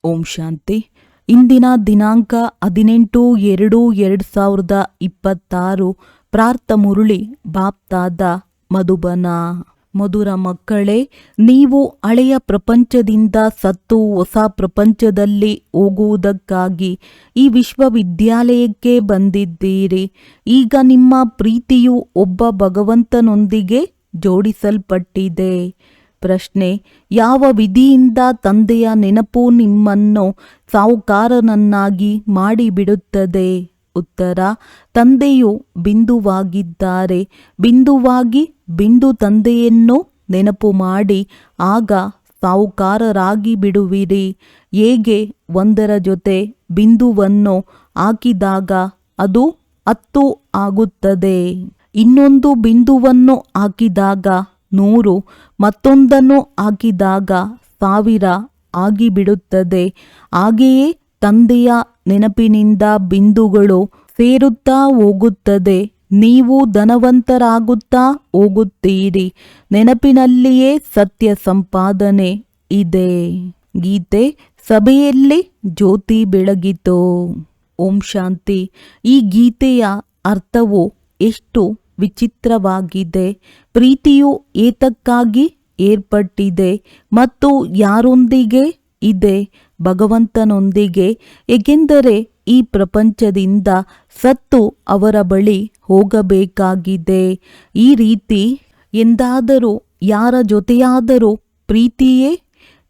ಓಂ ಶಾಂತಿ. ಇಂದಿನ ದಿನಾಂಕ 18/2/2026. ಪ್ರಾರ್ಥ ಮುರುಳಿ ಬಾಪ್ತಾದ ಮಧುಬನ. ಮಧುರ ಮಕ್ಕಳೇ, ನೀವು ಹಳೆಯ ಪ್ರಪಂಚದಿಂದ ಸತ್ತು ಹೊಸ ಪ್ರಪಂಚದಲ್ಲಿ ಹೋಗುವುದಕ್ಕಾಗಿ ಈ ವಿಶ್ವವಿದ್ಯಾಲಯಕ್ಕೆ ಬಂದಿದ್ದೀರಿ. ಈಗ ನಿಮ್ಮ ಪ್ರೀತಿಯು ಒಬ್ಬ ಭಗವಂತನೊಂದಿಗೆ ಜೋಡಿಸಲ್ಪಟ್ಟಿದೆ. ಪ್ರಶ್ನೆ: ಯಾವ ವಿಧಿಯಿಂದ ತಂದೆಯ ನೆನಪು ನಿಮ್ಮನ್ನು ಸಾಹುಕಾರನನ್ನಾಗಿ ಮಾಡಿಬಿಡುತ್ತದೆ? ಉತ್ತರ: ತಂದೆಯು ಬಿಂದುವಾಗಿದ್ದಾರೆ. ಬಿಂದುವಾಗಿ ಬಿಂದು ತಂದೆಯನ್ನು ನೆನಪು ಮಾಡಿ ಆಗ ಸಾಹುಕಾರರಾಗಿ ಬಿಡುವಿರಿ. ಹೇಗೆ ಒಂದರ ಜೊತೆ ಬಿಂದುವನ್ನು ಹಾಕಿದಾಗ ಅದು 10 ಆಗುತ್ತದೆ, ಇನ್ನೊಂದು ಬಿಂದುವನ್ನು ಹಾಕಿದಾಗ 100, ಮತ್ತೊಂದನ್ನು ಹಾಕಿದಾಗ 1000 ಆಗಿಬಿಡುತ್ತದೆ. ಹಾಗೆಯೇ ತಂದೆಯ ನೆನಪಿನಿಂದ ಬಿಂದುಗಳು ಸೇರುತ್ತಾ ಹೋಗುತ್ತದೆ. ನೀವು ಧನವಂತರಾಗುತ್ತಾ ಹೋಗುತ್ತೀರಿ. ನೆನಪಿನಲ್ಲಿಯೇ ಸತ್ಯ ಸಂಪಾದನೆ ಇದೆ. ಗೀತೆ: ಸಭೆಯಲ್ಲಿ ಜ್ಯೋತಿ ಬೆಳಗಿತು. ಓಂ ಶಾಂತಿ. ಈ ಗೀತೆಯ ಅರ್ಥವು ಎಷ್ಟು ವಿಚಿತ್ರವಾಗಿದೆ. ಪ್ರೀತಿಯು ಏತಕ್ಕಾಗಿ ಏರ್ಪಟ್ಟಿದೆ ಮತ್ತು ಯಾರೊಂದಿಗೆ ಇದೆ? ಭಗವಂತನೊಂದಿಗೆ. ಏಕೆಂದರೆ ಈ ಪ್ರಪಂಚದಿಂದ ಸತ್ತು ಅವರ ಬಳಿ ಹೋಗಬೇಕಾಗಿದೆ. ಈ ರೀತಿ ಎಂದಾದರೂ ಯಾರ ಜೊತೆಯಾದರೂ ಪ್ರೀತಿಯೇ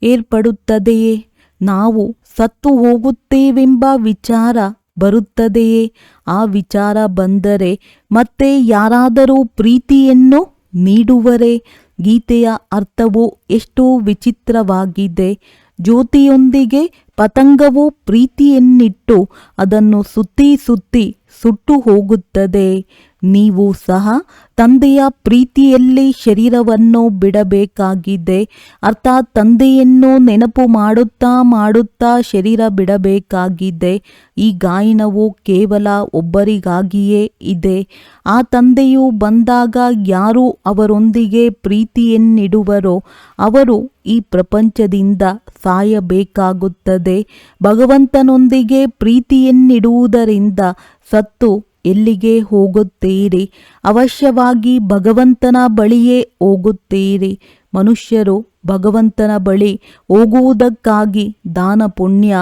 ಏರ್ಪಡುತ್ತದೆಯೇ? ನಾವು ಸತ್ತು ಹೋಗುತ್ತೇವೆಂಬ ವಿಚಾರ ಬರುತ್ತದೆಯೇ? ಆ ವಿಚಾರ ಬಂದರೆ ಮತ್ತೆ ಯಾರಾದರೂ ಪ್ರೀತಿಯನ್ನು ನೀಡುವರೇ? ಗೀತೆಯ ಅರ್ಥವು ಎಷ್ಟು ವಿಚಿತ್ರವಾಗಿದೆ. ಜ್ಯೋತಿಯೊಂದಿಗೆ ಪತಂಗವು ಪ್ರೀತಿಯನ್ನಿಟ್ಟು ಅದನ್ನು ಸುತ್ತಿ ಸುತ್ತಿ ಸುಟ್ಟು ಹೋಗುತ್ತದೆ. ನೀವು ಸಹ ತಂದೆಯ ಪ್ರೀತಿಯಲ್ಲಿ ಶರೀರವನ್ನು ಬಿಡಬೇಕಾಗಿದೆ. ಅರ್ಥಾತ್ ತಂದೆಯನ್ನು ನೆನಪು ಮಾಡುತ್ತಾ ಮಾಡುತ್ತಾ ಶರೀರ ಬಿಡಬೇಕಾಗಿದೆ. ಈ ಗಾಯನವು ಕೇವಲ ಒಬ್ಬರಿಗಾಗಿಯೇ ಇದೆ. ಆ ತಂದೆಯು ಬಂದಾಗ ಯಾರು ಅವರೊಂದಿಗೆ ಪ್ರೀತಿಯನ್ನಿಡುವರೋ ಅವರು ಈ ಪ್ರಪಂಚದಿಂದ ಸಾಯಬೇಕಾಗುತ್ತದೆ. ಭಗವಂತನೊಂದಿಗೆ ಪ್ರೀತಿಯನ್ನಿಡುವುದರಿಂದ ಸತ್ತು ಎಲ್ಲಿಗೆ ಹೋಗುತ್ತೀರಿ? ಅವಶ್ಯವಾಗಿ ಭಗವಂತನ ಬಳಿಯೇ ಹೋಗುತ್ತೀರಿ. ಮನುಷ್ಯರು ಭಗವಂತನ ಬಳಿ ಹೋಗುವುದಕ್ಕಾಗಿ ದಾನ ಪುಣ್ಯ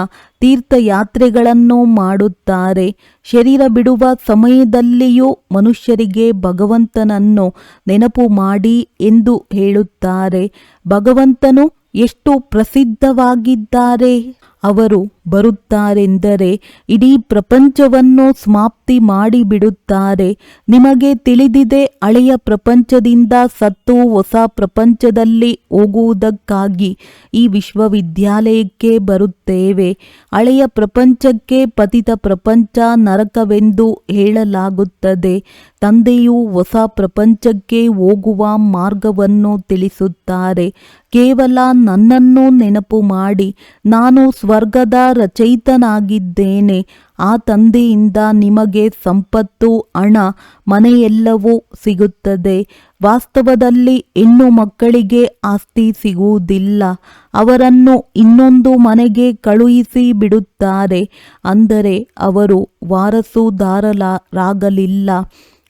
ತೀರ್ಥಯಾತ್ರೆಗಳನ್ನು ಮಾಡುತ್ತಾರೆ. ಶರೀರ ಬಿಡುವ ಸಮಯದಲ್ಲಿಯೂ ಮನುಷ್ಯರಿಗೆ ಭಗವಂತನನ್ನು ನೆನಪು ಮಾಡಿ ಎಂದು ಹೇಳುತ್ತಾರೆ. ಭಗವಂತನು ಎಷ್ಟು ಪ್ರಸಿದ್ಧವಾಗಿದ್ದಾರೆ. ಅವರು ಬರುತ್ತಾರೆಂದರೆ ಇಡೀ ಪ್ರಪಂಚವನ್ನು ಸಮಾಪ್ತಿ ಮಾಡಿಬಿಡುತ್ತಾರೆ. ನಿಮಗೆ ತಿಳಿದಿದೆ, ಹಳೆಯ ಪ್ರಪಂಚದಿಂದ ಸತ್ತು ಹೊಸ ಪ್ರಪಂಚದಲ್ಲಿ ಹೋಗುವುದಕ್ಕಾಗಿ ಈ ವಿಶ್ವವಿದ್ಯಾಲಯಕ್ಕೆ ಬರುತ್ತೇವೆ. ಹಳೆಯ ಪ್ರಪಂಚಕ್ಕೆ ಪತಿತ ಪ್ರಪಂಚ ನರಕವೆಂದು ಹೇಳಲಾಗುತ್ತದೆ. ತಂದೆಯು ಹೊಸ ಪ್ರಪಂಚಕ್ಕೆ ಹೋಗುವ ಮಾರ್ಗವನ್ನು ತಿಳಿಸುತ್ತಾರೆ. ಕೇವಲ ನನ್ನನ್ನು ನೆನಪು ಮಾಡಿ, ನಾನು ಸ್ವರ್ಗದ ರಚಯಿತನಾಗಿದ್ದೇನೆ. ಆ ತಂದೆಯಿಂದ ನಿಮಗೆ ಸಂಪತ್ತು, ಹಣ, ಮನೆಯೆಲ್ಲವೂ ಸಿಗುತ್ತದೆ. ವಾಸ್ತವದಲ್ಲಿ ಹೆಣ್ಣು ಮಕ್ಕಳಿಗೆ ಆಸ್ತಿ ಸಿಗುವುದಿಲ್ಲ. ಅವರನ್ನು ಇನ್ನೊಂದು ಮನೆಗೆ ಕಳುಹಿಸಿ ಬಿಡುತ್ತಾರೆ. ಅಂದರೆ ಅವರು ವಾರಸುದಾರರಾಗಲಿಲ್ಲ.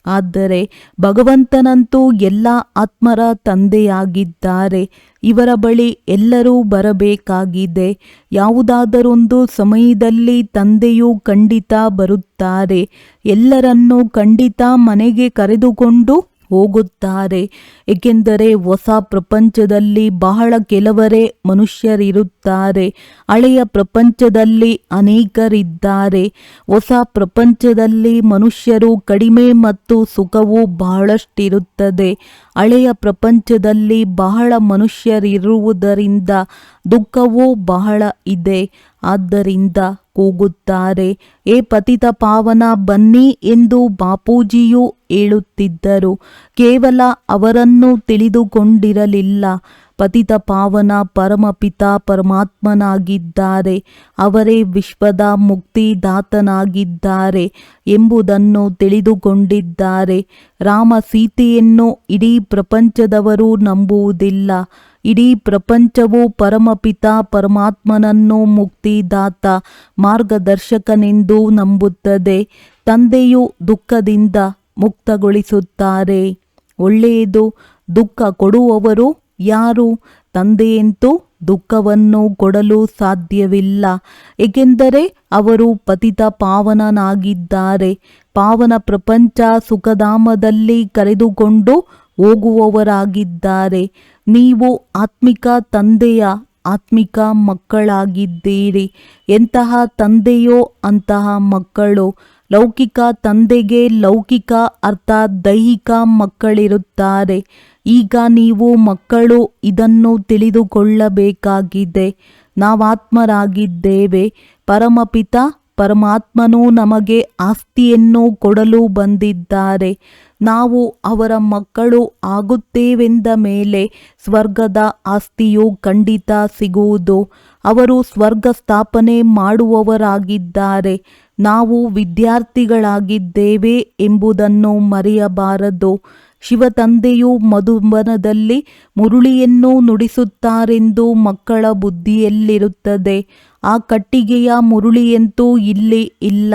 ಆದರೆ ಭಗವಂತನಂತೂ ಎಲ್ಲ ಆತ್ಮರ ತಂದೆಯಾಗಿದ್ದಾರೆ. ಇವರ ಬಳಿ ಎಲ್ಲರೂ ಬರಬೇಕಾಗಿದೆ. ಯಾವುದಾದರೊಂದು ಸಮಯದಲ್ಲಿ ತಂದೆಯು ಖಂಡಿತ ಬರುತ್ತಾರೆ. ಎಲ್ಲರನ್ನೂ ಖಂಡಿತ ಮನೆಗೆ ಕರೆದುಕೊಂಡು ಹೋಗುತ್ತಾರೆ. ಏಕೆಂದರೆ ಹೊಸ ಪ್ರಪಂಚದಲ್ಲಿ ಬಹಳ ಕೆಲವರೇ ಮನುಷ್ಯರಿರುತ್ತಾರೆ. ಹಳೆಯ ಪ್ರಪಂಚದಲ್ಲಿ ಅನೇಕರಿದ್ದಾರೆ. ಹೊಸ ಪ್ರಪಂಚದಲ್ಲಿ ಮನುಷ್ಯರು ಕಡಿಮೆ ಮತ್ತು ಸುಖವು ಬಹಳಷ್ಟಿರುತ್ತದೆ. ಹಳೆಯ ಪ್ರಪಂಚದಲ್ಲಿ ಬಹಳ ಮನುಷ್ಯರಿರುವುದರಿಂದ ದುಃಖವೂ ಬಹಳ ಇದೆ. ಆದ್ದರಿಂದ ಕೂಗುತ್ತಾರೆ, ಏ ಪತಿತ ಪಾವನ ಬನ್ನಿ ಎಂದು ಬಾಪೂಜಿಯು ಹೇಳುತ್ತಿದ್ದರು. ಕೇವಲ ಅವರನ್ನು ತಿಳಿದುಕೊಂಡಿರಲಿಲ್ಲ. ಪತಿತ ಪಾವನ ಪರಮಪಿತ ಪರಮಾತ್ಮನಾಗಿದ್ದಾರೆ. ಅವರೇ ವಿಶ್ವದ ಮುಕ್ತಿದಾತನಾಗಿದ್ದಾರೆ ಎಂಬುದನ್ನು ತಿಳಿದುಕೊಂಡಿದ್ದಾರೆ. ರಾಮ ಸೀತೆಯನ್ನು ಇಡೀ ಪ್ರಪಂಚದವರು ನಂಬುವುದಿಲ್ಲ. ಇಡೀ ಪ್ರಪಂಚವು ಪರಮಪಿತ ಪರಮಾತ್ಮನನ್ನು ಮುಕ್ತಿದಾತ ಮಾರ್ಗದರ್ಶಕನೆಂದು ನಂಬುತ್ತದೆ. ತಂದೆಯು ದುಃಖದಿಂದ ಮುಕ್ತಗೊಳಿಸುತ್ತಾರೆ. ಒಳ್ಳೆಯದು. ದುಃಖ ಕೊಡುವವರು ಯಾರು? ತಂದೆಯಂತೂ ದುಃಖವನ್ನು ಕೊಡಲು ಸಾಧ್ಯವಿಲ್ಲ, ಏಕೆಂದರೆ ಅವರು ಪತಿತ ಪಾವನನಾಗಿದ್ದಾರೆ. ಪಾವನ ಪ್ರಪಂಚ ಸುಖಧಾಮದಲ್ಲಿ ಕರೆದುಕೊಂಡು ಹೋಗುವವರಾಗಿದ್ದಾರೆ. ನೀವು ಆತ್ಮಿಕ ತಂದೆಯ ಆತ್ಮಿಕ ಮಕ್ಕಳಾಗಿದ್ದೀರಿ. ಎಂತಹ ತಂದೆಯೋ ಅಂತಹ ಮಕ್ಕಳು. ಲೌಕಿಕ ತಂದೆಗೆ ಲೌಕಿಕ ಅರ್ಥಾತ್ ದೈಹಿಕ ಮಕ್ಕಳಿರುತ್ತಾರೆ. ಈಗ ನೀವು ಮಕ್ಕಳು ಇದನ್ನು ತಿಳಿದುಕೊಳ್ಳಬೇಕಾಗಿದೆ. ನಾವಾತ್ಮರಾಗಿದ್ದೇವೆ. ಪರಮಪಿತ ಪರಮಾತ್ಮನು ನಮಗೆ ಆಸ್ತಿಯನ್ನು ಕೊಡಲು ಬಂದಿದ್ದಾರೆ. ನಾವು ಅವರ ಮಕ್ಕಳು ಆಗುತ್ತೇವೆಂದ ಮೇಲೆ ಸ್ವರ್ಗದ ಆಸ್ತಿಯು ಖಂಡಿತ ಸಿಗುವುದು. ಅವರು ಸ್ವರ್ಗ ಸ್ಥಾಪನೆ ಮಾಡುವವರಾಗಿದ್ದಾರೆ. ನಾವು ವಿದ್ಯಾರ್ಥಿಗಳಾಗಿದ್ದೇವೆ ಎಂಬುದನ್ನು ಮರೆಯಬಾರದು. ಶಿವತಂದೆಯು ಮಧುಬನದಲ್ಲಿ ಮುರುಳಿಯನ್ನು ನುಡಿಸುತ್ತಾರೆಂದು ಮಕ್ಕಳ ಬುದ್ಧಿಯಲ್ಲಿರುತ್ತದೆ. ಆ ಕಟ್ಟಿಗೆಯ ಮುರುಳಿಯಂತೂ ಇಲ್ಲಿ ಇಲ್ಲ.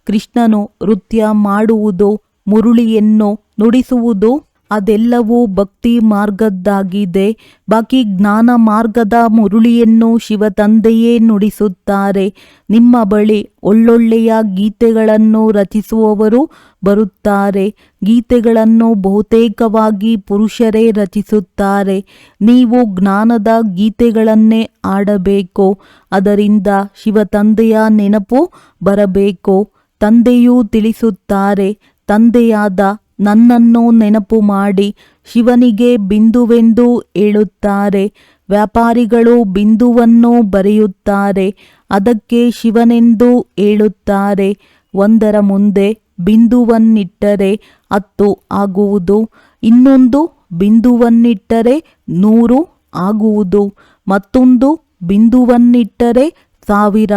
ಕೃಷ್ಣನು ನೃತ್ಯ ಮಾಡುವುದು, ಮುರುಳಿಯನ್ನು ನುಡಿಸುವುದು ಅದೆಲ್ಲವೂ ಭಕ್ತಿ ಮಾರ್ಗದ್ದಾಗಿದೆ. ಬಾಕಿ ಜ್ಞಾನ ಮಾರ್ಗದ ಮುರುಳಿಯನ್ನು ಶಿವತಂದೆಯೇ ನುಡಿಸುತ್ತಾರೆ. ನಿಮ್ಮ ಬಳಿ ಒಳ್ಳೊಳ್ಳೆಯ ಗೀತೆಗಳನ್ನು ರಚಿಸುವವರು ಬರುತ್ತಾರೆ. ಗೀತೆಗಳನ್ನು ಬಹುತೇಕವಾಗಿ ಪುರುಷರೇ ರಚಿಸುತ್ತಾರೆ. ನೀವು ಜ್ಞಾನದ ಗೀತೆಗಳನ್ನೇ ಆಡಬೇಕು. ಅದರಿಂದ ಶಿವತಂದೆಯ ನೆನಪು ಬರಬೇಕು. ತಂದೆಯೂ ತಿಳಿಸುತ್ತಾರೆ, ತಂದೆಯಾದ ನನ್ನನ್ನು ನೆನಪು ಮಾಡಿ. ಶಿವನಿಗೆ ಬಿಂದುವೆಂದು ಹೇಳುತ್ತಾರೆ. ವ್ಯಾಪಾರಿಗಳು ಬಿಂದುವನ್ನು ಬರೆಯುತ್ತಾರೆ, ಅದಕ್ಕೆ ಶಿವನೆಂದು ಹೇಳುತ್ತಾರೆ. ಒಂದರ ಮುಂದೆ ಬಿಂದುವನ್ನಿಟ್ಟರೆ 10 ಆಗುವುದು, ಇನ್ನೊಂದು ಬಿಂದುವನ್ನಿಟ್ಟರೆ 100 ಆಗುವುದು, ಮತ್ತೊಂದು ಬಿಂದುವನ್ನಿಟ್ಟರೆ 1000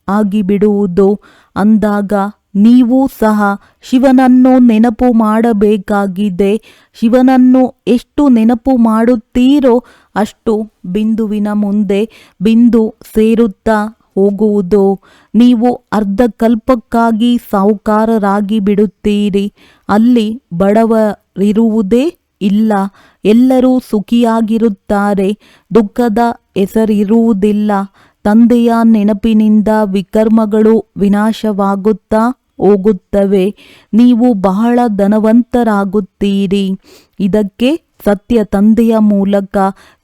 ಆಗಿಬಿಡುವುದು. ಅಂದಾಗ ನೀವು ಸಹ ಶಿವನನ್ನು ನೆನಪು ಮಾಡಬೇಕಾಗಿದೆ. ಶಿವನನ್ನು ಎಷ್ಟು ನೆನಪು ಮಾಡುತ್ತೀರೋ ಅಷ್ಟು ಬಿಂದುವಿನ ಮುಂದೆ ಬಿಂದು ಸೇರುತ್ತಾ ಹೋಗುವುದು. ನೀವು ಅರ್ಧಕಲ್ಪಕ್ಕಾಗಿ ಸಾಹುಕಾರರಾಗಿ ಬಿಡುತ್ತೀರಿ. ಅಲ್ಲಿ ಬಡವರಿರುವುದೇ ಇಲ್ಲ. ಎಲ್ಲರೂ ಸುಖಿಯಾಗಿರುತ್ತಾರೆ. ದುಃಖದ ಹೆಸರಿರುವುದಿಲ್ಲ. ತಂದೆಯ ನೆನಪಿನಿಂದ ವಿಕರ್ಮಗಳು ವಿನಾಶವಾಗುತ್ತಾ ಹೋಗುತ್ತವೆ. ನೀವು ಬಹಳ ಧನವಂತರಾಗುತ್ತೀರಿ. ಇದಕ್ಕೆ ಸತ್ಯ ತಂದೆಯ ಮೂಲಕ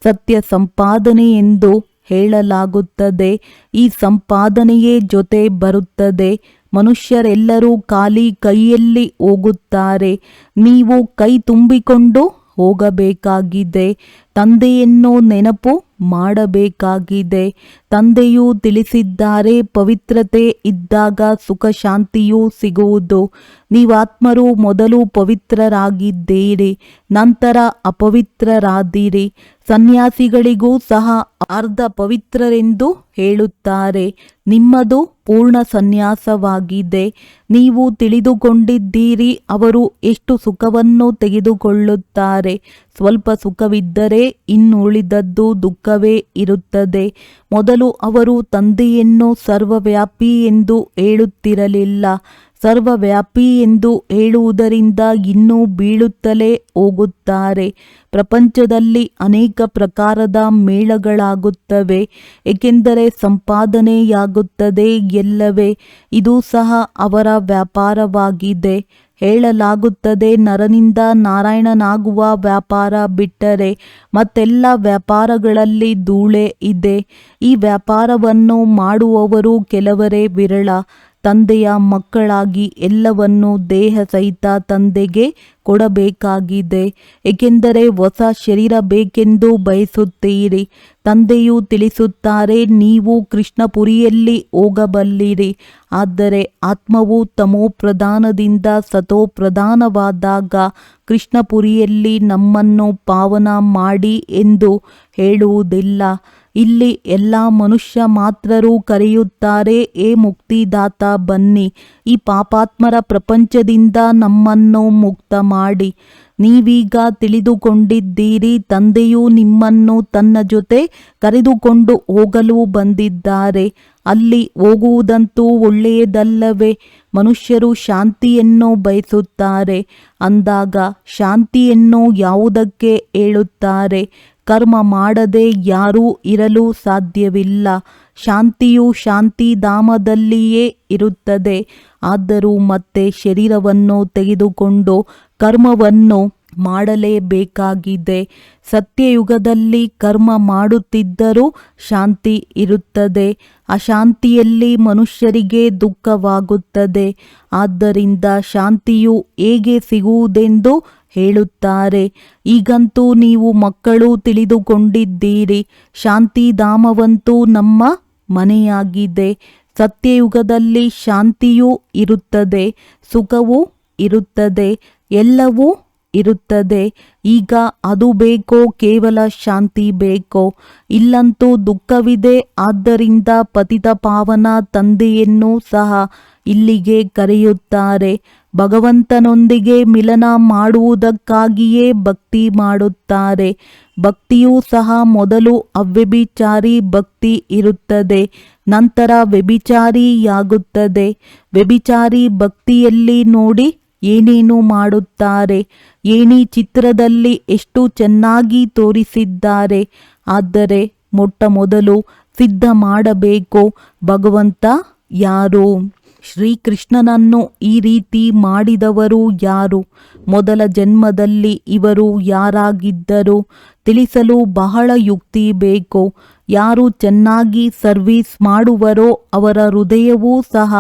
ಸತ್ಯ ಸಂಪಾದನೆ ಎಂದು ಹೇಳಲಾಗುತ್ತದೆ. ಈ ಸಂಪಾದನೆಯೇ ಜೊತೆ ಬರುತ್ತದೆ. ಮನುಷ್ಯರೆಲ್ಲರೂ ಖಾಲಿ ಕೈಯಲ್ಲಿ ಹೋಗುತ್ತಾರೆ. ನೀವು ಕೈ ತುಂಬಿಕೊಂಡು ಹೋಗಬೇಕಾಗಿದೆ. ತಂದೆಯನ್ನು ನೆನಪು ಮಾಡಬೇಕಾಗಿದೆ. ತಂದೆಯು ತಿಳಿಸಿದ್ದಾರೆ, ಪವಿತ್ರತೆ ಇದ್ದಾಗ ಸುಖ ಶಾಂತಿಯೂ ಸಿಗುವುದು. ನೀವಾತ್ಮರು ಮೊದಲು ಪವಿತ್ರರಾಗಿದ್ದೀರಿ, ನಂತರ ಅಪವಿತ್ರರಾದಿರಿ. ಸನ್ಯಾಸಿಗಳಿಗೂ ಸಹ ಅರ್ಧ ಪವಿತ್ರರೆಂದು ಹೇಳುತ್ತಾರೆ. ನಿಮ್ಮದು ಪೂರ್ಣ ಸನ್ಯಾಸವಾಗಿದೆ. ನೀವು ತಿಳಿದುಕೊಂಡಿದ್ದೀರಿ, ಅವರು ಎಷ್ಟು ಸುಖವನ್ನು ತೆಗೆದುಕೊಳ್ಳುತ್ತಾರೆ. ಸ್ವಲ್ಪ ಸುಖವಿದ್ದರೆ ಇನ್ನುಳಿದದ್ದು ದುಃಖವೇ ಇರುತ್ತದೆ. ಮೊದಲು ಅವರು ತಂದೆಯನ್ನು ಸರ್ವವ್ಯಾಪಿ ಎಂದು ಹೇಳುತ್ತಿರಲಿಲ್ಲ. ಸರ್ವವ್ಯಾಪಿ ಎಂದು ಹೇಳುವುದರಿಂದ ಇನ್ನೂ ಬೀಳುತ್ತಲೇ ಹೋಗುತ್ತಾರೆ. ಪ್ರಪಂಚದಲ್ಲಿ ಅನೇಕ ಪ್ರಕಾರದ ಮೇಳಗಳಾಗುತ್ತವೆ, ಏಕೆಂದರೆ ಸಂಪಾದನೆಯಾಗುತ್ತದೆ ಎಲ್ಲವೇ. ಇದು ಸಹ ಅವರ ವ್ಯಾಪಾರವಾಗಿದೆ. ಹೇಳಲಾಗುತ್ತದೆ, ನರನಿಂದ ನಾರಾಯಣನಾಗುವ ವ್ಯಾಪಾರ ಬಿಟ್ಟರೆ ಮತ್ತೆಲ್ಲ ವ್ಯಾಪಾರಗಳಲ್ಲಿ ಧೂಳೇ ಇದೆ. ಈ ವ್ಯಾಪಾರವನ್ನು ಮಾಡುವವರು ಕೆಲವರೇ ವಿರಳ. ತಂದೆಯ ಮಕ್ಕಳಾಗಿ ಎಲ್ಲವನ್ನು ದೇಹ ಸಹಿತ ತಂದೆಗೆ ಕೊಡಬೇಕಾಗಿದೆ, ಏಕೆಂದರೆ ಹೊಸ ಶರೀರ ಬೇಕೆಂದು ಬಯಸುತ್ತೀರಿ. ತಂದೆಯು ತಿಳಿಸುತ್ತಾರೆ, ನೀವು ಕೃಷ್ಣಪುರಿಯಲ್ಲಿ ಹೋಗಬಲ್ಲಿರಿ. ಆದರೆ ಆತ್ಮವು ತಮೋಪ್ರಧಾನದಿಂದ ಸತೋಪ್ರಧಾನವಾದಾಗ ಕೃಷ್ಣಪುರಿಯಲ್ಲಿ ನಮ್ಮನ್ನು ಪಾವನ ಮಾಡಿ ಎಂದು ಹೇಳುವುದಿಲ್ಲ. ಇಲ್ಲಿ ಎಲ್ಲ ಮನುಷ್ಯ ಮಾತ್ರರು ಕರೆಯುತ್ತಾರೆ, ಏ ಮುಕ್ತಿದಾತ ಬನ್ನಿ, ಈ ಪಾಪಾತ್ಮರ ಪ್ರಪಂಚದಿಂದ ನಮ್ಮನ್ನು ಮುಕ್ತ ಮಾಡಿ. ನೀವೀಗ ತಿಳಿದುಕೊಂಡಿದ್ದೀರಿ, ತಂದೆಯು ನಿಮ್ಮನ್ನು ತನ್ನ ಜೊತೆ ಕರೆದುಕೊಂಡು ಹೋಗಲು ಬಂದಿದ್ದಾರೆ. ಅಲ್ಲಿ ಹೋಗುವುದಂತೂ ಒಳ್ಳೆಯದಲ್ಲವೇ? ಮನುಷ್ಯರು ಶಾಂತಿಯನ್ನು ಬಯಸುತ್ತಾರೆ ಅಂದಾಗ ಶಾಂತಿಯನ್ನು ಯಾವುದಕ್ಕೆ ಹೇಳುತ್ತಾರೆ? ಕರ್ಮ ಮಾಡದೆ ಯಾರೂ ಇರಲು ಸಾಧ್ಯವಿಲ್ಲ. ಶಾಂತಿಯು ಶಾಂತಿಧಾಮದಲ್ಲಿಯೇ ಇರುತ್ತದೆ. ಆದರೂ ಮತ್ತೆ ಶರೀರವನ್ನು ತೆಗೆದುಕೊಂಡು ಕರ್ಮವನ್ನು ಮಾಡಲೇಬೇಕಾಗಿದೆ. ಸತ್ಯಯುಗದಲ್ಲಿ ಕರ್ಮ ಮಾಡುತ್ತಿದ್ದರೂ ಶಾಂತಿ ಇರುತ್ತದೆ. ಅಶಾಂತಿಯಲ್ಲಿ ಮನುಷ್ಯರಿಗೆ ದುಃಖವಾಗುತ್ತದೆ. ಆದ್ದರಿಂದ ಶಾಂತಿಯು ಹೇಗೆ ಸಿಗುವುದೆಂದು ಹೇಳುತ್ತಾರೆ. ಈಗಂತೂ ನೀವು ಮಕ್ಕಳು ತಿಳಿದುಕೊಂಡಿದ್ದೀರಿ, ಶಾಂತಿಧಾಮವಂತೂ ನಮ್ಮ ಮನೆಯಾಗಿದೆ. ಸತ್ಯಯುಗದಲ್ಲಿ ಶಾಂತಿಯೂ ಇರುತ್ತದೆ, ಸುಖವೂ ಇರುತ್ತದೆ, ಎಲ್ಲವೂ ಇರುತ್ತದೆ. ಈಗ ಅದು ಬೇಕೋ, ಕೇವಲ ಶಾಂತಿ ಬೇಕೋ? ಇಲ್ಲಂತೂ ದುಃಖವಿದೆ. ಆದ್ದರಿಂದ ಪತಿತ ಪಾವನ ತಂದೆಯನ್ನು ಸಹ ಇಲ್ಲಿಗೆ ಕರೆಯುತ್ತಾರೆ. ಭಗವಂತನೊಂದಿಗೆ ಮಿಲನ ಮಾಡುವುದಕ್ಕಾಗಿಯೇ ಭಕ್ತಿ ಮಾಡುತ್ತಾರೆ. ಭಕ್ತಿಯೂ ಸಹ ಮೊದಲು ಅವ್ಯಭಿಚಾರಿ ಭಕ್ತಿ ಇರುತ್ತದೆ, ನಂತರ ವ್ಯಭಿಚಾರಿಯಾಗುತ್ತದೆ. ವ್ಯಭಿಚಾರಿ ಭಕ್ತಿಯಲ್ಲಿ ನೋಡಿ ಏನೇನು ಮಾಡುತ್ತಾರೆ. ಏಣಿ ಚಿತ್ರದಲ್ಲಿ ಎಷ್ಟು ಚೆನ್ನಾಗಿ ತೋರಿಸಿದ್ದಾರೆ. ಆದರೆ ಮೊಟ್ಟ ಮೊದಲು ಸಿದ್ಧ ಮಾಡಬೇಕು, ಭಗವಂತ ಯಾರು? ಶ್ರೀಕೃಷ್ಣನನ್ನು ಈ ರೀತಿ ಮಾಡಿದವರು ಯಾರು? ಮೊದಲ ಜನ್ಮದಲ್ಲಿ ಇವರು ಯಾರಾಗಿದ್ದರು? ತಿಳಿಸಲು ಬಹಳ ಯುಕ್ತಿ ಬೇಕು. ಯಾರು ಚೆನ್ನಾಗಿ ಸರ್ವಿಸ್ ಮಾಡುವರೋ ಅವರ ಹೃದಯವೂ ಸಹ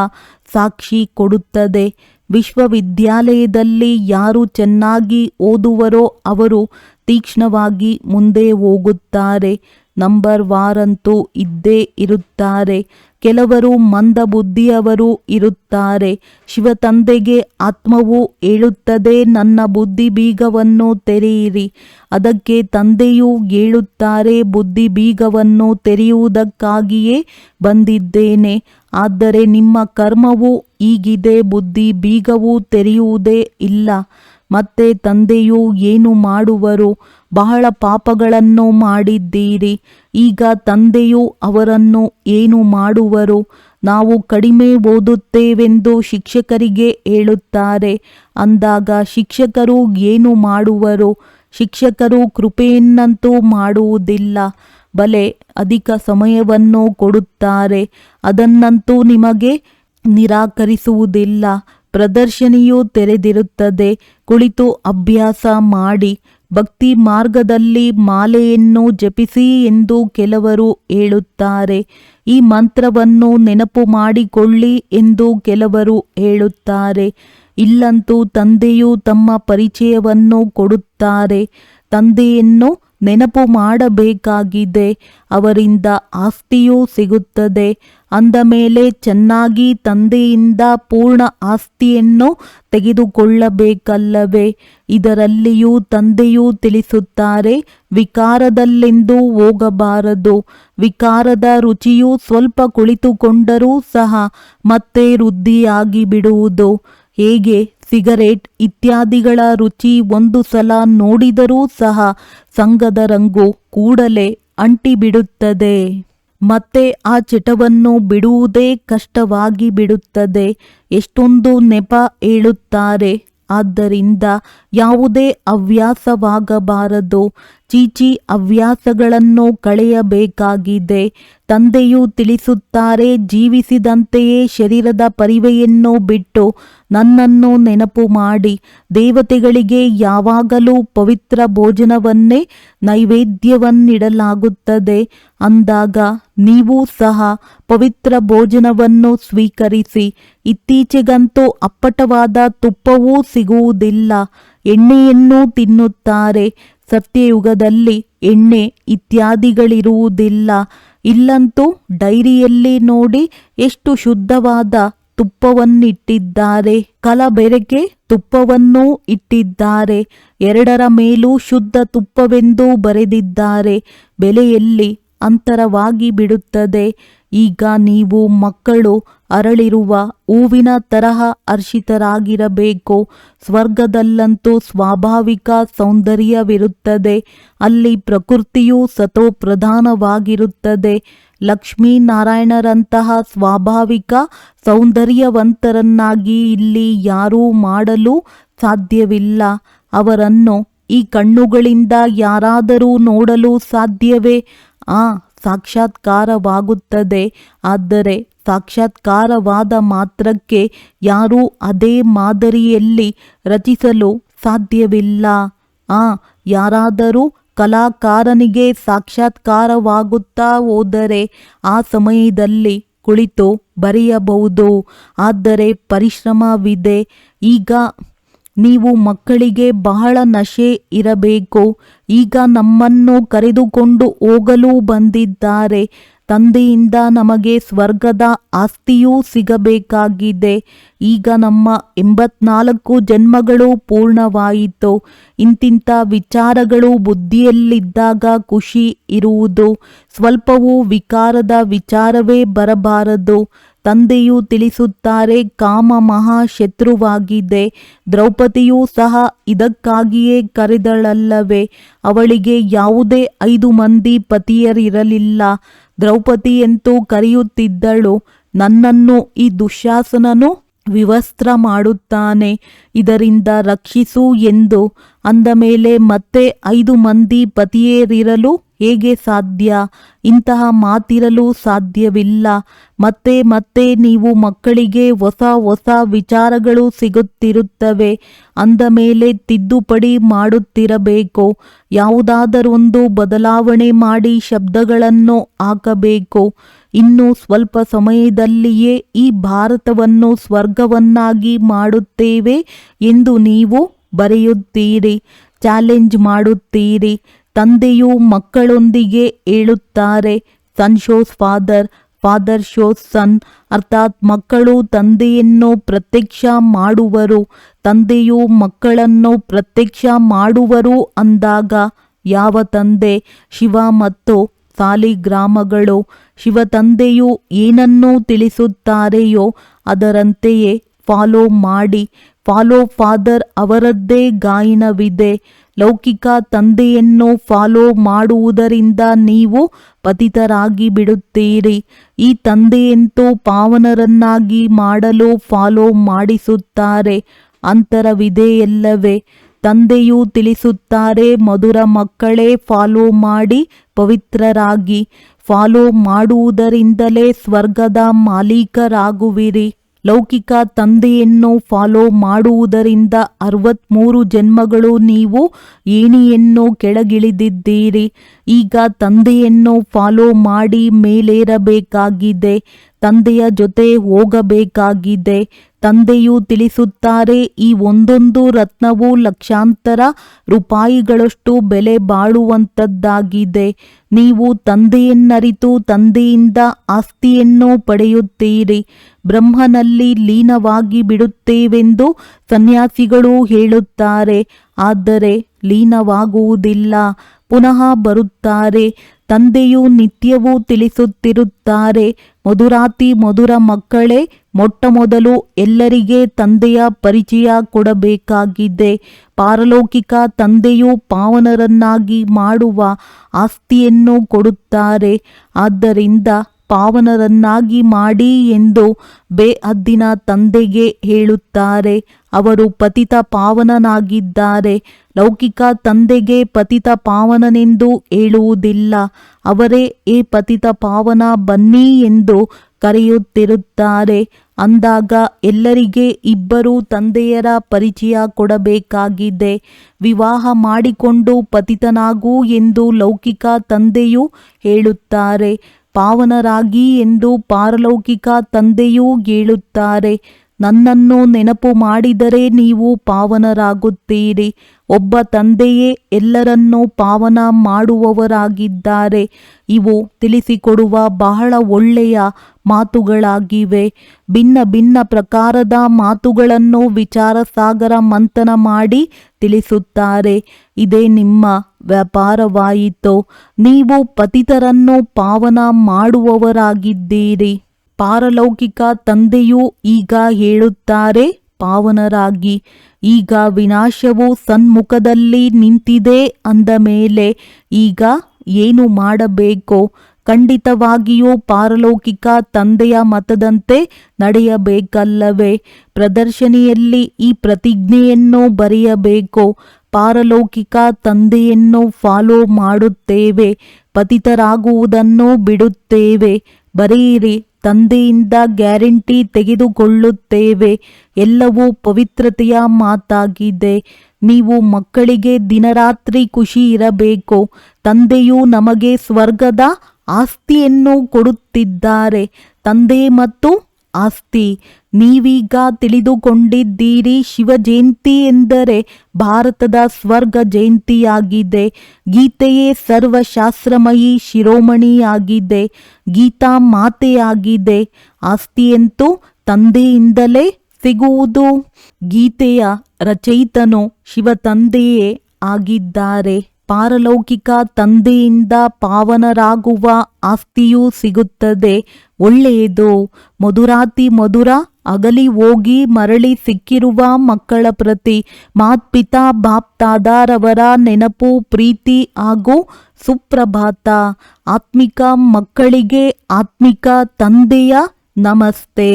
ಸಾಕ್ಷಿ ಕೊಡುತ್ತದೆ. ವಿಶ್ವವಿದ್ಯಾಲಯದಲ್ಲಿ ಯಾರು ಚೆನ್ನಾಗಿ ಓದುವರೋ ಅವರು ತೀಕ್ಷ್ಣವಾಗಿ ಮುಂದೆ ಹೋಗುತ್ತಾರೆ. ನಂಬರ್ ವಾರಂತೂ ಇದ್ದೇ ಇರುತ್ತಾರೆ. ಕೆಲವರು ಮಂದ ಬುದ್ಧಿಯವರು ಇರುತ್ತಾರೆ. ಶಿವತಂದೆಗೆ ಆತ್ಮವು ಹೇಳುತ್ತದೆ, ನನ್ನ ಬುದ್ಧಿ ಬೀಗವನ್ನು ತೆರೆಯಿರಿ. ಅದಕ್ಕೆ ತಂದೆಯೂ ಹೇಳುತ್ತಾರೆ, ಬುದ್ಧಿ ಬೀಗವನ್ನು ತೆರೆಯುವುದಕ್ಕಾಗಿಯೇ ಬಂದಿದ್ದೇನೆ. ಆದರೆ ನಿಮ್ಮ ಕರ್ಮವು ಹೀಗಿದೆ, ಬುದ್ಧಿ ಬೀಗವು ತೆರೆಯುವುದೇ ಇಲ್ಲ. ಮತ್ತೆ ತಂದೆಯು ಏನು ಮಾಡುವರು? ಬಹಳ ಪಾಪಗಳನ್ನು ಮಾಡಿದ್ದೀರಿ. ಈಗ ತಂದೆಯು ಅವರನ್ನು ಏನು ಮಾಡುವರು? ನಾವು ಕಡಿಮೆ ಓದುತ್ತೇವೆಂದು ಶಿಕ್ಷಕರಿಗೆ ಹೇಳುತ್ತಾರೆ. ಅಂದಾಗ ಶಿಕ್ಷಕರು ಏನು ಮಾಡುವರು? ಶಿಕ್ಷಕರು ಕೃಪೆಯನ್ನಂತೂ ಮಾಡುವುದಿಲ್ಲ. ಬಲೆ ಅಧಿಕ ಸಮಯವನ್ನು ಕೊಡುತ್ತಾರೆ, ಅದನ್ನಂತೂ ನಿಮಗೆ ನಿರಾಕರಿಸುವುದಿಲ್ಲ. ಪ್ರದರ್ಶನಿಯು ತೆರೆದಿರುತ್ತದೆ, ಕುಳಿತು ಅಭ್ಯಾಸ ಮಾಡಿ. ಭಕ್ತಿ ಮಾರ್ಗದಲ್ಲಿ ಮಾಲೆಯನ್ನು ಜಪಿಸಿ ಎಂದು ಕೆಲವರು ಹೇಳುತ್ತಾರೆ. ಈ ಮಂತ್ರವನ್ನು ನೆನಪು ಮಾಡಿಕೊಳ್ಳಿ ಎಂದು ಕೆಲವರು ಹೇಳುತ್ತಾರೆ. ಇಲ್ಲಂತೂ ತಂದೆಯು ತಮ್ಮ ಪರಿಚಯವನ್ನು ಕೊಡುತ್ತಾರೆ. ತಂದೆಯನ್ನು ನೆನಪು ಮಾಡಬೇಕಾಗಿದೆ, ಅವರಿಂದ ಆಸ್ತಿಯೂ ಸಿಗುತ್ತದೆ. ಅಂದ ಮೇಲೆ ಚೆನ್ನಾಗಿ ತಂದೆಯಿಂದ ಪೂರ್ಣ ಆಸ್ತಿಯನ್ನು ತೆಗೆದುಕೊಳ್ಳಬೇಕಲ್ಲವೇ? ಇದರಲ್ಲಿಯೂ ತಂದೆಯೂ ತಿಳಿಸುತ್ತಾರೆ, ವಿಕಾರದಲ್ಲೆಂದೂ ಹೋಗಬಾರದು. ವಿಕಾರದ ರುಚಿಯು ಸ್ವಲ್ಪ ಕುಳಿತುಕೊಂಡರೂ ಸಹ ಮತ್ತೆ ವೃದ್ಧಿಯಾಗಿ ಬಿಡುವುದು. ಹೇಗೆ ಸಿಗರೇಟ್ ಇತ್ಯಾದಿಗಳ ರುಚಿ ಒಂದು ಸಲ ನೋಡಿದರೂ ಸಹ ಸಂಗದ ರಂಗು ಕೂಡಲೇ ಅಂಟಿಬಿಡುತ್ತದೆ. ಮತ್ತೆ ಆ ಚಟವನ್ನು ಬಿಡುವುದೇ ಕಷ್ಟವಾಗಿ ಬಿಡುತ್ತದೆ. ಎಷ್ಟೊಂದು ನೆಪ ಹೇಳುತ್ತಾರೆ. ಆದ್ದರಿಂದ ಯಾವುದೇ ಹವ್ಯಾಸವಾಗಬಾರದು. ಚೀಚಿ ಹವ್ಯಾಸಗಳನ್ನು ಕಳೆಯಬೇಕಾಗಿದೆ. ತಂದೆಯು ತಿಳಿಸುತ್ತಾರೆ, ಜೀವಿಸಿದಂತೆಯೇ ಶರೀರದ ಪರಿವೆಯನ್ನು ಬಿಟ್ಟು ನನ್ನನ್ನು ನೆನಪು ಮಾಡಿ. ದೇವತೆಗಳಿಗೆ ಯಾವಾಗಲೂ ಪವಿತ್ರ ಭೋಜನವನ್ನೇ ನೈವೇದ್ಯವನ್ನಿಡಲಾಗುತ್ತದೆ. ಅಂದಾಗ ನೀವು ಸಹ ಪವಿತ್ರ ಭೋಜನವನ್ನು ಸ್ವೀಕರಿಸಿ. ಇತ್ತೀಚೆಗಂತೂ ಅಪ್ಪಟವಾದ ತುಪ್ಪವೂ ಸಿಗುವುದಿಲ್ಲ, ಎಣ್ಣೆಯನ್ನೂ ತಿನ್ನುತ್ತಾರೆ. ಸತ್ಯಯುಗದಲ್ಲಿ ಎಣ್ಣೆ ಇತ್ಯಾದಿಗಳಿರುವುದಿಲ್ಲ. ಇಲ್ಲಂತೂ ಡೈರಿಯಲ್ಲಿ ನೋಡಿ ಎಷ್ಟು ಶುದ್ಧವಾದ ತುಪ್ಪವನ್ನಿಟ್ಟಿದ್ದಾರೆ. ಕಲಬೆರಕೆ ತುಪ್ಪವನ್ನೂ ಇಟ್ಟಿದ್ದಾರೆ. ಎರಡರ ಮೇಲೂ ಶುದ್ಧ ತುಪ್ಪವೆಂದು ಬರೆದಿದ್ದಾರೆ. ಬೆಲೆಯಲ್ಲಿ ಅಂತರವಾಗಿ ಬಿಡುತ್ತದೆ. ಈಗ ನೀವು ಮಕ್ಕಳು ಅರಳಿರುವ ಹೂವಿನ ತರಹ ಹರ್ಷಿತರಾಗಿರಬೇಕು. ಸ್ವರ್ಗದಲ್ಲಂತೂ ಸ್ವಾಭಾವಿಕ ಸೌಂದರ್ಯವಿರುತ್ತದೆ. ಅಲ್ಲಿ ಪ್ರಕೃತಿಯು ಸತೋಪ್ರಧಾನವಾಗಿರುತ್ತದೆ. ಲಕ್ಷ್ಮೀನಾರಾಯಣರಂತಹ ಸ್ವಾಭಾವಿಕ ಸೌಂದರ್ಯವಂತರನ್ನಾಗಿ ಇಲ್ಲಿ ಯಾರೂ ಮಾಡಲು ಸಾಧ್ಯವಿಲ್ಲ. ಅವರನ್ನು ಈ ಕಣ್ಣುಗಳಿಂದ ಯಾರಾದರೂ ನೋಡಲು ಸಾಧ್ಯವೇ? ಸಾಕ್ಷಾತ್ಕಾರವಾಗುತ್ತದೆ. ಆದರೆ ಸಾಕ್ಷಾತ್ಕಾರವಾದ ಮಾತ್ರಕ್ಕೆ ಯಾರೂ ಅದೇ ಮಾದರಿಯಲ್ಲಿ ರಚಿಸಲು ಸಾಧ್ಯವಿಲ್ಲ. ಯಾರಾದರೂ ಕಲಾಕಾರನಿಗೆ ಸಾಕ್ಷಾತ್ಕಾರವಾಗುತ್ತಾ ಹೋದರೆ ಆ ಸಮಯದಲ್ಲಿ ಕುಳಿತು ಬರೆಯಬಹುದು. ಆದರೆ ಪರಿಶ್ರಮವಿದೆ. ಈಗ ನೀವು ಮಕ್ಕಳಿಗೆ ಬಹಳ ನಶೆ ಇರಬೇಕು. ಈಗ ನಮ್ಮನ್ನು ಕರೆದುಕೊಂಡು ಹೋಗಲು ಬಂದಿದ್ದಾರೆ. ತಂದೆಯಿಂದ ನಮಗೆ ಸ್ವರ್ಗದ ಆಸ್ತಿಯೂ ಸಿಗಬೇಕಾಗಿದೆ. ಈಗ ನಮ್ಮ 84 ಜನ್ಮಗಳು ಪೂರ್ಣವಾಯಿತು. ಇಂತಿಂಥ ವಿಚಾರಗಳು ಬುದ್ಧಿಯಲ್ಲಿದ್ದಾಗ ಖುಷಿ ಇರುವುದು. ಸ್ವಲ್ಪವೂ ವಿಕಾರದ ವಿಚಾರವೇ ಬರಬಾರದು. ತಂದೆಯು ತಿಳಿಸುತ್ತಾರೆ, ಕಾಮ ಮಹಾಶತ್ರುವಾಗಿದೆ. ದ್ರೌಪದಿಯೂ ಸಹ ಇದಕ್ಕಾಗಿಯೇ ಕರೆದಳಲ್ಲವೇ? ಅವಳಿಗೆ ಯಾವುದೇ 5 ಮಂದಿ ಪತಿಯರಿರಲಿಲ್ಲ. ದ್ರೌಪದಿಯಂತೂ ಕರೆಯುತ್ತಿದ್ದಳು, ನನ್ನನ್ನು ಈ ದುಶ್ಯಾಸನನು ವಿವಸ್ತ್ರ ಮಾಡುತ್ತಾನೆ, ಇದರಿಂದ ರಕ್ಷಿಸು ಎಂದು. ಅಂದ ಮೇಲೆ ಮತ್ತೆ 5 ಮಂದಿ ಪತಿಯರಿರಲು ಹೇಗೆ ಸಾಧ್ಯ? ಇಂತಹ ಮಾತಿರಲು ಸಾಧ್ಯವಿಲ್ಲ. ಮತ್ತೆ ಮತ್ತೆ ನೀವು ಮಕ್ಕಳಿಗೆ ಹೊಸ ಹೊಸ ವಿಚಾರಗಳು ಸಿಗುತ್ತಿರುತ್ತವೆ. ಅಂದ ಮೇಲೆ ತಿದ್ದುಪಡಿ ಮಾಡುತ್ತಿರಬೇಕು. ಯಾವುದಾದರೊಂದು ಬದಲಾವಣೆ ಮಾಡಿ ಶಬ್ದಗಳನ್ನು ಹಾಕಬೇಕು. ಇನ್ನು ಸ್ವಲ್ಪ ಸಮಯದಲ್ಲಿಯೇ ಈ ಭಾರತವನ್ನು ಸ್ವರ್ಗವನ್ನಾಗಿ ಮಾಡುತ್ತೇವೆ ಎಂದು ನೀವು ಬರೆಯುತ್ತೀರಿ, ಚಾಲೆಂಜ್ ಮಾಡುತ್ತೀರಿ. ತಂದೆಯು ಮಕ್ಕಳೊಂದಿಗೆ ಹೇಳುತ್ತಾರೆ, ಸನ್ ಶೋಸ್ ಫಾದರ್, ಫಾದರ್ ಶೋಸ್ ಸನ್. ಅರ್ಥಾತ್ ಮಕ್ಕಳು ತಂದೆಯನ್ನು ಪ್ರತ್ಯಕ್ಷ ಮಾಡುವರು, ತಂದೆಯು ಮಕ್ಕಳನ್ನು ಪ್ರತ್ಯಕ್ಷ ಮಾಡುವರು. ಅಂದಾಗ ಯಾವ ತಂದೆ? ಶಿವ ಮತ್ತು ಸಾಲಿಗ್ರಾಮಗಳು. ಶಿವ ತಂದೆಯು ಏನನ್ನು ತಿಳಿಸುತ್ತಾರೆಯೋ ಅದರಂತೆಯೇ ಫಾಲೋ ಮಾಡಿ. ಫಾಲೋ ಫಾದರ್ ಅವರದ್ದೇ ಗಾಯನವಿದೆ. ಲೌಕಿಕ ತಂದೆಯನ್ನು ಫಾಲೋ ಮಾಡುವುದರಿಂದ ನೀವು ಪತಿತರಾಗಿ ಬಿಡುತ್ತೀರಿ. ಈ ತಂದೆಯಂತೂ ಪಾವನರನ್ನಾಗಿ ಮಾಡಲು ಫಾಲೋ ಮಾಡಿಸುತ್ತಾರೆ. ಅಂತರವಿದೆಯಲ್ಲವೇ? ತಂದೆಯು ತಿಳಿಸುತ್ತಾರೆ, ಮಧುರ ಮಕ್ಕಳೇ, ಫಾಲೋ ಮಾಡಿ ಪವಿತ್ರರಾಗಿ. ಫಾಲೋ ಮಾಡುವುದರಿಂದಲೇ ಸ್ವರ್ಗದ ಮಾಲೀಕರಾಗುವಿರಿ. ಲೌಕಿಕ ತಂದೆಯನ್ನು ಫಾಲೋ ಮಾಡುವುದರಿಂದ 63 ಜನ್ಮಗಳು ನೀವು ಏಣಿಯನ್ನು ಕೆಳಗಿಳಿದಿದ್ದೀರಿ. ಈಗ ತಂದೆಯನ್ನು ಫಾಲೋ ಮಾಡಿ ಮೇಲೇರಬೇಕಾಗಿದೆ. ತಂದೆಯ ಜೊತೆ ಹೋಗಬೇಕಾಗಿದೆ. ತಂದೆಯು ತಿಳಿಸುತ್ತಾರೆ, ಈ ಒಂದೊಂದು ರತ್ನವು ಲಕ್ಷಾಂತರ ರೂಪಾಯಿಗಳಷ್ಟು ಬೆಲೆ ಬಾಳುವಂಥದ್ದಾಗಿದೆ. ನೀವು ತಂದೆಯನ್ನರಿತು ತಂದೆಯಿಂದ ಆಸ್ತಿಯನ್ನು ಪಡೆಯುತ್ತೀರಿ. ಬ್ರಹ್ಮನಲ್ಲಿ ಲೀನವಾಗಿ ಬಿಡುತ್ತೇವೆಂದು ಸನ್ಯಾಸಿಗಳು ಹೇಳುತ್ತಾರೆ. ಆದರೆ ಲೀನವಾಗುವುದಿಲ್ಲ, ಪುನಃ ಬರುತ್ತಾರೆ. ತಂದೆಯು ನಿತ್ಯವೂ ತಿಳಿಸುತ್ತಿರುತ್ತಾರೆ, ಮಧುರಾತಿ ಮಧುರ ಮಕ್ಕಳೇ, ಮೊಟ್ಟಮೊದಲು ಎಲ್ಲರಿಗೆ ತಂದೆಯ ಪರಿಚಯ ಕೊಡಬೇಕಾಗಿದೆ. ಪಾರಲೌಕಿಕ ತಂದೆಯು ಪಾವನರನ್ನಾಗಿ ಮಾಡುವ ಆಸ್ತಿಯನ್ನು ಕೊಡುತ್ತಾರೆ. ಆದ್ದರಿಂದ ಪಾವನರನ್ನಾಗಿ ಮಾಡಿ ಎಂದು ಬೇಹದ್ದಿನ ತಂದೆಗೆ ಹೇಳುತ್ತಾರೆ. ಅವರು ಪತಿತ ಪಾವನನಾಗಿದ್ದಾರೆ. ಲೌಕಿಕ ತಂದೆಗೆ ಪತಿತ ಪಾವನನೆಂದು ಹೇಳುವುದಿಲ್ಲ. ಅವರೇ ಏ ಪತಿತ ಪಾವನ ಬನ್ನಿ ಎಂದು ಕರೆಯುತ್ತಿರುತ್ತಾರೆ. ಅಂದಾಗ ಎಲ್ಲರಿಗೆ ಇಬ್ಬರು ತಂದೆಯರ ಪರಿಚಯ ಕೊಡಬೇಕಾಗಿದೆ. ವಿವಾಹ ಮಾಡಿಕೊಂಡು ಪತಿತನಾಗು ಎಂದು ಲೌಕಿಕ ತಂದೆಯು ಹೇಳುತ್ತಾರೆ. ಪಾವನರಾಗಿ ಎಂದು ಪಾರಲೌಕಿಕ ತಂದೆಯೂ ಹೇಳುತ್ತಾರೆ. ನನ್ನನ್ನು ನೆನಪು ಮಾಡಿದರೆ ನೀವು ಪಾವನರಾಗುತ್ತೀರಿ. ಒಬ್ಬ ತಂದೆಯೇ ಎಲ್ಲರನ್ನೂ ಪಾವನ ಮಾಡುವವರಾಗಿದ್ದಾರೆ. ಇವು ತಿಳಿಸಿಕೊಡುವ ಬಹಳ ಒಳ್ಳೆಯ ಮಾತುಗಳಾಗಿವೆ. ಭಿನ್ನ ಭಿನ್ನ ಪ್ರಕಾರದ ಮಾತುಗಳನ್ನು ವಿಚಾರ ಸಾಗರ ಮಂಥನ ಮಾಡಿ ತಿಳಿಸುತ್ತಾರೆ. ಇದೇ ನಿಮ್ಮ ವ್ಯಾಪಾರವಾಯಿತು. ನೀವು ಪತಿತರನ್ನು ಪಾವನ ಮಾಡುವವರಾಗಿದ್ದೀರಿ. ಪಾರಲೌಕಿಕ ತಂದೆಯೂ ಈಗ ಹೇಳುತ್ತಾರೆ, ಪಾವನರಾಗಿ. ಈಗ ವಿನಾಶವು ಸನ್ಮುಖದಲ್ಲಿ ನಿಂತಿದೆ ಅಂದ ಮೇಲೆ ಈಗ ಏನು ಮಾಡಬೇಕೋ ಖಂಡಿತವಾಗಿಯೂ ಪಾರಲೌಕಿಕ ತಂದೆಯ ಮತದಂತೆ ನಡೆಯಬೇಕಲ್ಲವೇ? ಪ್ರದರ್ಶನಿಯಲ್ಲಿ ಈ ಪ್ರತಿಜ್ಞೆಯನ್ನು ಬರೆಯಬೇಕು. ಪಾರಲೌಕಿಕ ತಂದೆಯನ್ನು ಫಾಲೋ ಮಾಡುತ್ತೇವೆ, ಪತಿತರಾಗುವುದನ್ನು ಬಿಡುತ್ತೇವೆ. ಬರೆಯಿರಿ, ತಂದೆಯಿಂದ ಗ್ಯಾರಂಟಿ ತೆಗೆದುಕೊಳ್ಳುತ್ತೇವೆ. ಎಲ್ಲವೂ ಪವಿತ್ರತೆಯ ಮಾತಾಗಿದೆ. ನೀವು ಮಕ್ಕಳಿಗೆ ದಿನರಾತ್ರಿ ಖುಷಿ ಇರಬೇಕು. ತಂದೆಯು ನಮಗೆ ಸ್ವರ್ಗದ ಆಸ್ತಿಯನ್ನು ಕೊಡುತ್ತಿದ್ದಾರೆ. ತಂದೆ ಮತ್ತು ಆಸ್ತಿ ನೀವೀಗ ತಿಳಿದುಕೊಂಡಿದ್ದೀರಿ. ಶಿವ ಜಯಂತಿ ಎಂದರೆ ಭಾರತದ ಸ್ವರ್ಗ ಜಯಂತಿಯಾಗಿದೆ. ಗೀತೆಯೇ ಸರ್ವಶಾಸ್ತ್ರಮಯಿ ಶಿರೋಮಣಿಯಾಗಿದೆ. ಗೀತಾ ಮಾತೆಯಾಗಿದೆ. ಆಸ್ತಿಯಂತೂ ತಂದೆಯಿಂದಲೇ ಸಿಗುವುದು. ಗೀತೆಯ ರಚಯಿತನು ಶಿವ ತಂದೆಯೇ ಆಗಿದ್ದಾರೆ. ಪಾರಲೌಕಿಕ ತಂದೆಯಿಂದ ಪಾವನರಾಗುವ ಆಸ್ತಿಯೂ ಸಿಗುತ್ತದೆ. ಒಳ್ಳೆಯದು. ಮಧುರಾತಿ ಮಧುರ ಅಗಲಿ ಹೋಗಿ ಮರಳಿ ಸಿಕ್ಕಿರುವ ಮಕ್ಕಳ ಪ್ರತಿ ಮಾತ್ಪಿತಾ ಬಾಪ್ತಾದಾರವರ ನೆನಪು, ಪ್ರೀತಿ ಹಾಗೂ ಸುಪ್ರಭಾತ. ಆತ್ಮಿಕ ಮಕ್ಕಳಿಗೆ ಆತ್ಮಿಕ ತಂದೆಯ ನಮಸ್ತೆ.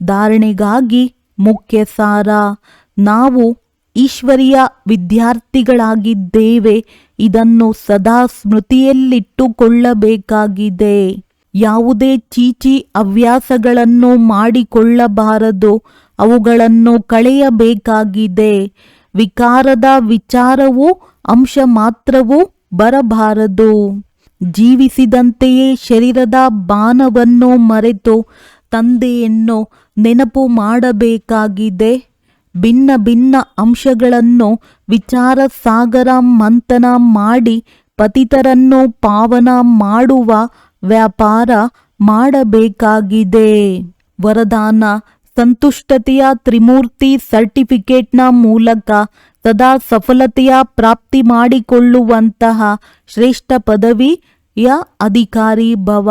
ಧಾರಣೆಗಾಗಿ ಮುಖ್ಯ ಸಾರ. ನಾವು ಈಶ್ವರಿಯ ವಿದ್ಯಾರ್ಥಿಗಳಾಗಿದ್ದೇವೆ. ಇದನ್ನು ಸದಾ ಸ್ಮೃತಿಯಲ್ಲಿಟ್ಟುಕೊಳ್ಳಬೇಕಾಗಿದೆ. ಯಾವುದೇ ಚೀಚಿ ಹವ್ಯಾಸಗಳನ್ನು ಮಾಡಿಕೊಳ್ಳಬಾರದು. ಅವುಗಳನ್ನು ಕಳೆಯಬೇಕಾಗಿದೆ. ವಿಕಾರದ ವಿಚಾರವು ಅಂಶ ಮಾತ್ರವೂ ಬರಬಾರದು. ಜೀವಿಸಿದಂತೆಯೇ ಶರೀರದ ಬಾಣವನ್ನು ಮರೆತು ತಂದೆಯನ್ನು ನೆನಪು ಮಾಡಬೇಕಾಗಿದೆ. ಭಿನ್ನ ಭಿನ್ನ ಅಂಶಗಳನ್ನು ವಿಚಾರ ಸಾಗರ ಮಂಥನ ಮಾಡಿ ಪತಿತರನ್ನು ಪಾವನ ಮಾಡುವ ವ್ಯಾಪಾರ ಮಾಡಬೇಕಾಗಿದೆ. ವರದಾನ: ಸಂತುಷ್ಟತೆಯ ತ್ರಿಮೂರ್ತಿ ಸರ್ಟಿಫಿಕೇಟ್ನ ಮೂಲಕ ಸದಾ ಸಫಲತೆಯ ಪ್ರಾಪ್ತಿ ಮಾಡಿಕೊಳ್ಳುವಂತಹ ಶ್ರೇಷ್ಠ ಪದವಿಯ ಅಧಿಕಾರಿ ಭವ.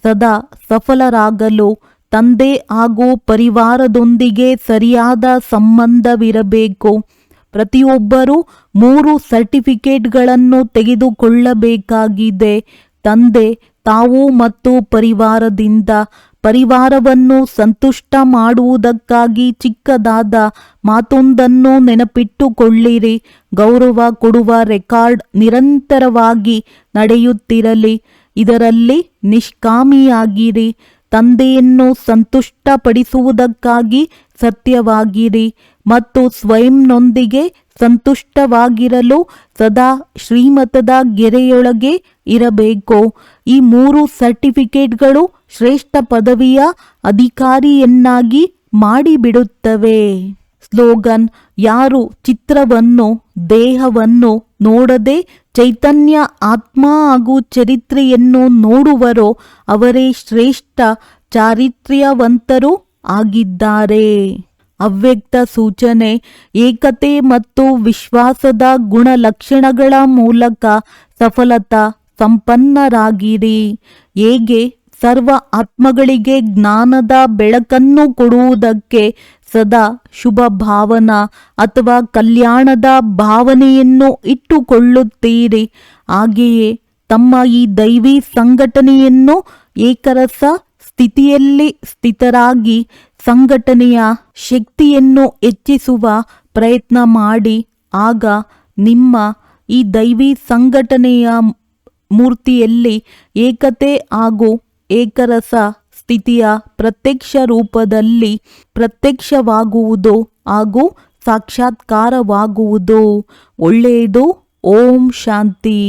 ಸದಾ ಸಫಲರಾಗಲು ತಂದೆ ಹಾಗೂ ಪರಿವಾರದೊಂದಿಗೆ ಸರಿಯಾದ ಸಂಬಂಧವಿರಬೇಕು. ಪ್ರತಿಯೊಬ್ಬರೂ 3 ಸರ್ಟಿಫಿಕೇಟ್ಗಳನ್ನು ತೆಗೆದುಕೊಳ್ಳಬೇಕಾಗಿದೆ. ತಂದೆ, ತಾವು ಮತ್ತು ಪರಿವಾರದಿಂದ. ಪರಿವಾರವನ್ನು ಸಂತುಷ್ಟ ಮಾಡುವುದಕ್ಕಾಗಿ ಚಿಕ್ಕದಾದ ಮಾತೊಂದನ್ನು ನೆನಪಿಟ್ಟುಕೊಳ್ಳಿರಿ. ಗೌರವ ಕೊಡುವ ರೆಕಾರ್ಡ್ ನಿರಂತರವಾಗಿ ನಡೆಯುತ್ತಿರಲಿ. ಇದರಲ್ಲಿ ನಿಷ್ಕಾಮಿಯಾಗಿರಿ. ತಂದೆಯನ್ನು ಸಂತುಷ್ಟಪಡಿಸುವುದಕ್ಕಾಗಿ ಸತ್ಯವಾಗಿರಿ ಮತ್ತು ಸ್ವಯಂನೊಂದಿಗೆ ಸಂತುಷ್ಟವಾಗಿರಲು ಸದಾ ಶ್ರೀಮತದ ಗೆರೆಯೊಳಗೆ ಇರಬೇಕು. ಈ 3 ಸರ್ಟಿಫಿಕೇಟ್ಗಳು ಶ್ರೇಷ್ಠ ಪದವಿಯ ಅಧಿಕಾರಿಯನ್ನಾಗಿ ಮಾಡಿಬಿಡುತ್ತವೆ. ಸ್ಲೋಗನ್: ಯಾರು ಚಿತ್ರವನ್ನು, ದೇಹವನ್ನು ನೋಡದೆ ಚೈತನ್ಯ ಆತ್ಮ ಹಾಗೂ ಚರಿತ್ರೆಯನ್ನು ನೋಡುವರೋ ಅವರೇ ಶ್ರೇಷ್ಠ ಚಾರಿತ್ರ್ಯವಂತರು ಆಗಿದ್ದಾರೆ. ಅವ್ಯಕ್ತ ಸೂಚನೆ: ಏಕತೆ ಮತ್ತು ವಿಶ್ವಾಸದ ಗುಣಲಕ್ಷಣಗಳ ಮೂಲಕ ಸಫಲತಾ ಸಂಪನ್ನರಾಗಿರಿ. ಹೇಗೆ ಸರ್ವ ಆತ್ಮಗಳಿಗೆ ಜ್ಞಾನದ ಬೆಳಕನ್ನು ಕೊಡುವುದಕ್ಕೆ ಸದಾ ಶುಭ ಭಾವನಾ ಅಥವಾ ಕಲ್ಯಾಣದ ಭಾವನೆಯನ್ನು ಇಟ್ಟುಕೊಳ್ಳುತ್ತೀರಿ, ಹಾಗೆಯೇ ತಮ್ಮ ಈ ದೈವಿ ಸಂಘಟನೆಯನ್ನು ಏಕರಸ ಸ್ಥಿತಿಯಲ್ಲಿ ಸ್ಥಿತರಾಗಿ ಸಂಘಟನೆಯ ಶಕ್ತಿಯನ್ನು ಹೆಚ್ಚಿಸುವ ಪ್ರಯತ್ನ ಮಾಡಿ. ಆಗ ನಿಮ್ಮ ಈ ದೈವಿ ಸಂಘಟನೆಯ ಮೂರ್ತಿಯಲ್ಲಿ ಏಕತೆ ಹಾಗೂ ಏಕರಸ ಸ್ಥಿತಿಯ ಪ್ರತ್ಯಕ್ಷ ರೂಪದಲ್ಲಿ ಪ್ರತ್ಯಕ್ಷವಾಗುವುದು ಹಾಗೂ ಸಾಕ್ಷಾತ್ಕಾರವಾಗುವುದು. ಒಳ್ಳೆಯದು. ಓಂ ಶಾಂತಿ.